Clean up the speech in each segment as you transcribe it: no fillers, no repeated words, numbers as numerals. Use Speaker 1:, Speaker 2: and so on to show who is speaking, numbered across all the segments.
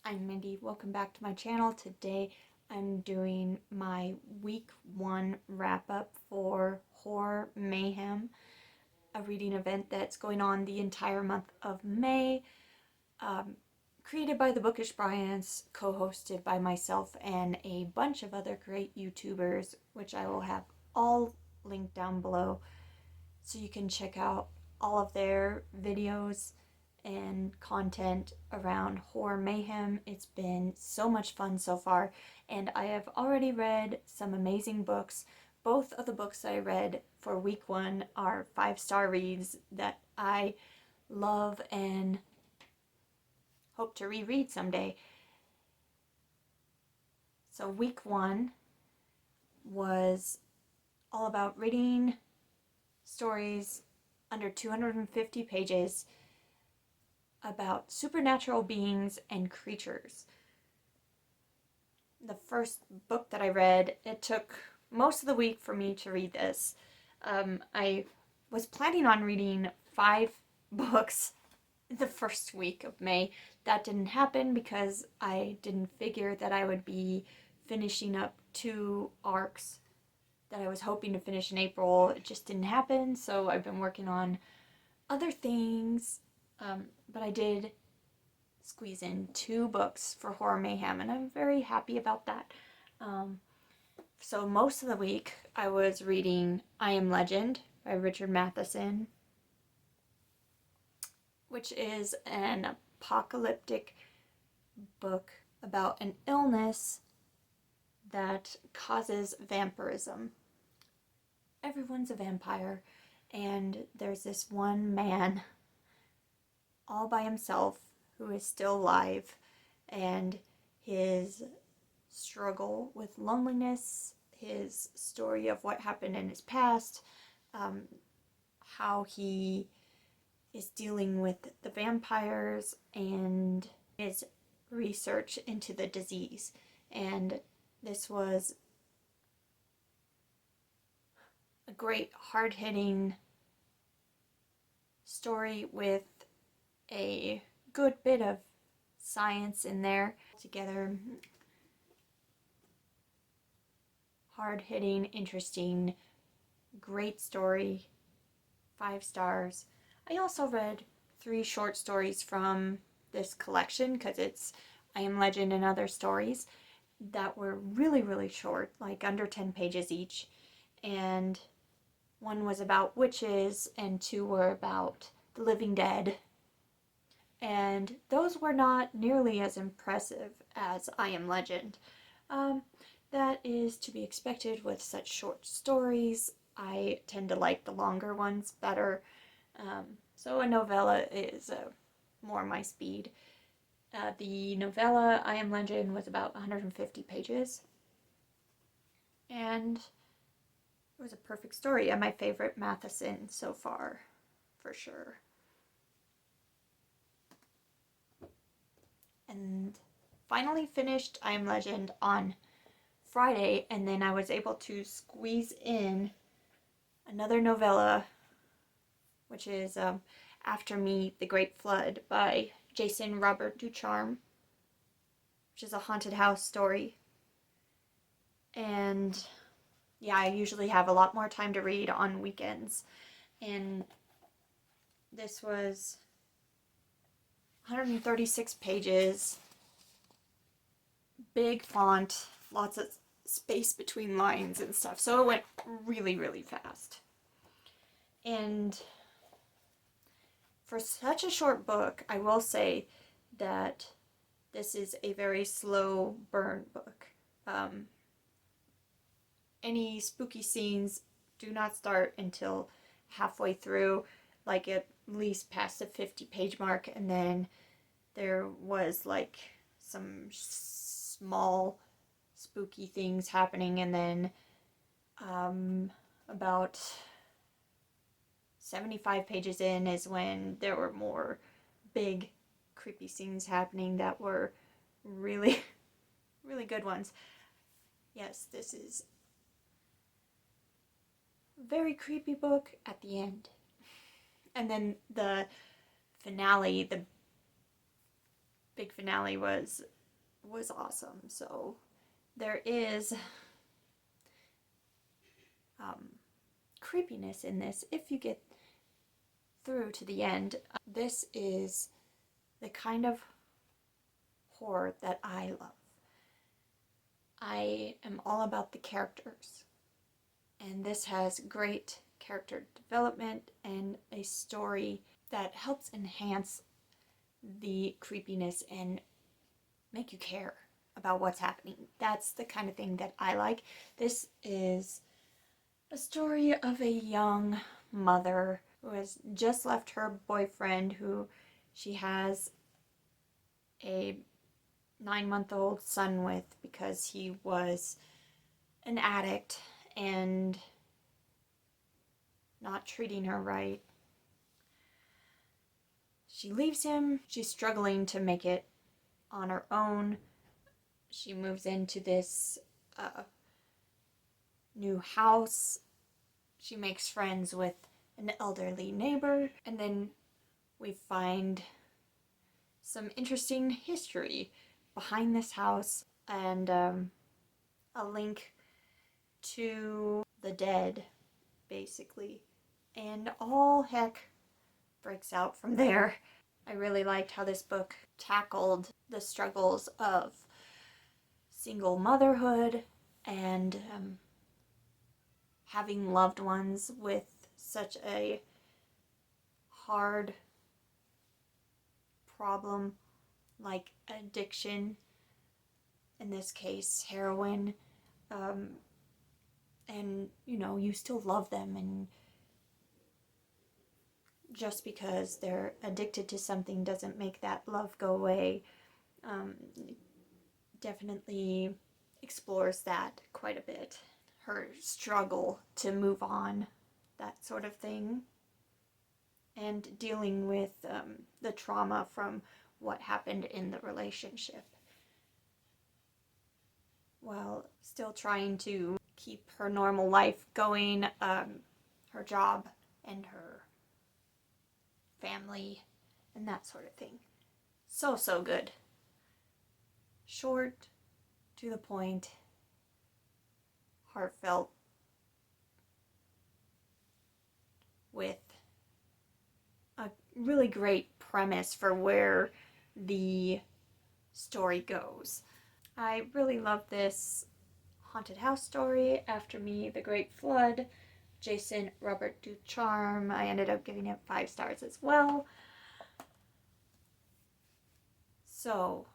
Speaker 1: I'm Mindy. Welcome back to my channel. Today I'm doing my week 1 wrap-up for Horror Mayhem, a reading event that's going on the entire month of May, created by the Bookish Bryants, co-hosted by myself and a bunch of other great YouTubers, which I will have all linked down below so you can check out all of their videos and content around Horror Mayhem. It's been so much fun so far, and I have already read some amazing books. Both of the books I read for week 1 are 5-star reads that I love and hope to reread someday. So week 1 was all about reading stories under 250 pages about supernatural beings and creatures. The first book that I read, it took most of the week for me to read this. I was planning on reading 5 books the first week of May. That didn't happen because I didn't figure that I would be finishing up 2 arcs that I was hoping to finish in April. It just didn't happen, so I've been working on other things. But I did squeeze in 2 books for Horror Mayhem, and I'm very happy about that. So most of the week I was reading I Am Legend by Richard Mattheson, which is an apocalyptic book about an illness that causes vampirism. Everyone's a vampire, and there's this one man all by himself who is still alive, and his struggle with loneliness, his story of what happened in his past, how he is dealing with the vampires, and his research into the disease. And this was a great hard-hitting story with a good bit of science in there together. Hard-hitting, interesting, great story, 5 stars. I also read 3 short stories from this collection because it's I Am Legend and Other Stories that were really, really short, like under 10 pages each. And one was about witches and 2 were about the living dead. And those were not nearly as impressive as I Am Legend. That is to be expected with such short stories. I tend to like the longer ones better. So a novella is more my speed. The novella I Am Legend was about 150 pages. And it was a perfect story, and my favorite Mattheson so far, for sure. And finally finished I Am Legend on Friday, and then I was able to squeeze in another novella, which is After Me, The Great Flood by Jayson Ducharme, which is a haunted house story. And yeah, I usually have a lot more time to read on weekends, and this was 136 pages, big font, lots of space between lines and stuff, so it went really, really fast. And for such a short book, I will say that this is a very slow burn book. Any spooky scenes do not start until halfway through, like at least past the 50-page mark, and then there was like some small spooky things happening, and then about 75 pages in is when there were more big creepy scenes happening that were really, really good ones. Yes, this is a very creepy book at the end. And then the finale, the big finale was was awesome. So there is creepiness in this if you get through to the end. This is the kind of horror that I love. I am all about the characters, and this has great character development and a story that helps enhance the creepiness and make you care about what's happening. That's the kind of thing that I like. This is a story of a young mother who has just left her boyfriend, who she has a 9-month-old son with, because he was an addict and not treating her right. She leaves him. She's struggling to make it on her own. She moves into this new house. She makes friends with an elderly neighbor, and then we find some interesting history behind this house, and a link to the dead, basically. And all heck breaks out from there. I really liked how this book tackled the struggles of single motherhood and having loved ones with such a hard problem like addiction, in this case heroin, and you still love them, and just because they're addicted to something doesn't make that love go away. Definitely explores that quite a bit. Her struggle to move on, that sort of thing, and dealing with the trauma from what happened in the relationship, while still trying to keep her normal life going, her job and her family and that sort of thing. So good. Short, to the point, heartfelt, with a really great premise for where the story goes. I really love this haunted house story. After Me, The Great Flood, Jayson, Robert Ducharme. I ended up giving it 5 stars as well. So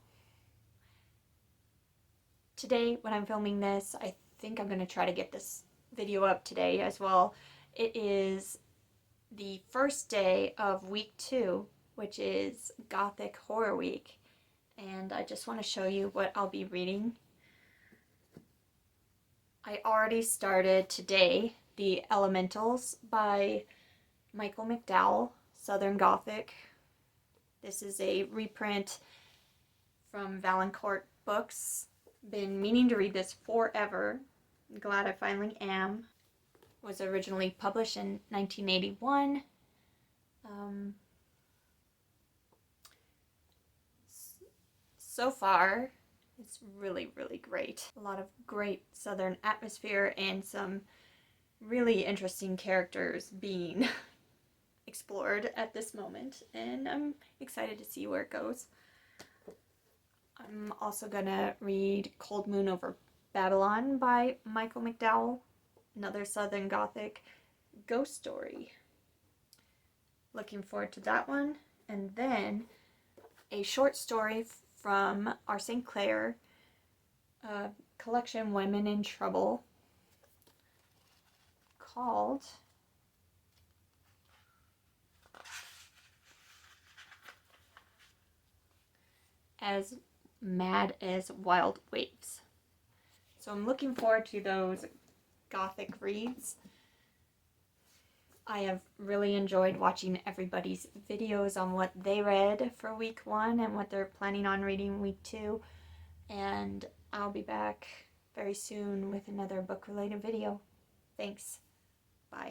Speaker 1: today, when I'm filming this, I think I'm going to try to get this video up today as well. It is the first day of week 2, which is Gothic Horror Week, and I just want to show you what I'll be reading. I already started today The Elementals by Michael McDowell, Southern Gothic. This is a reprint from Vaughan Books. Been meaning to read this forever. I'm glad I finally am. Was originally published in 1981. So far, it's really, really great. A lot of great southern atmosphere and some really interesting characters being explored at this moment, and I'm excited to see where it goes. I'm also gonna read Cold Moon Over Babylon by Michael McDowell, another Southern Gothic ghost story. Looking forward to that one. And then a short story from our St. Clair collection, Women in Trouble, called As Mad as Wild Waves. So I'm looking forward to those Gothic reads. I have really enjoyed watching everybody's videos on what they read for week 1 and what they're planning on reading week 2. And I'll be back very soon with another book-related video. Thanks. Bye.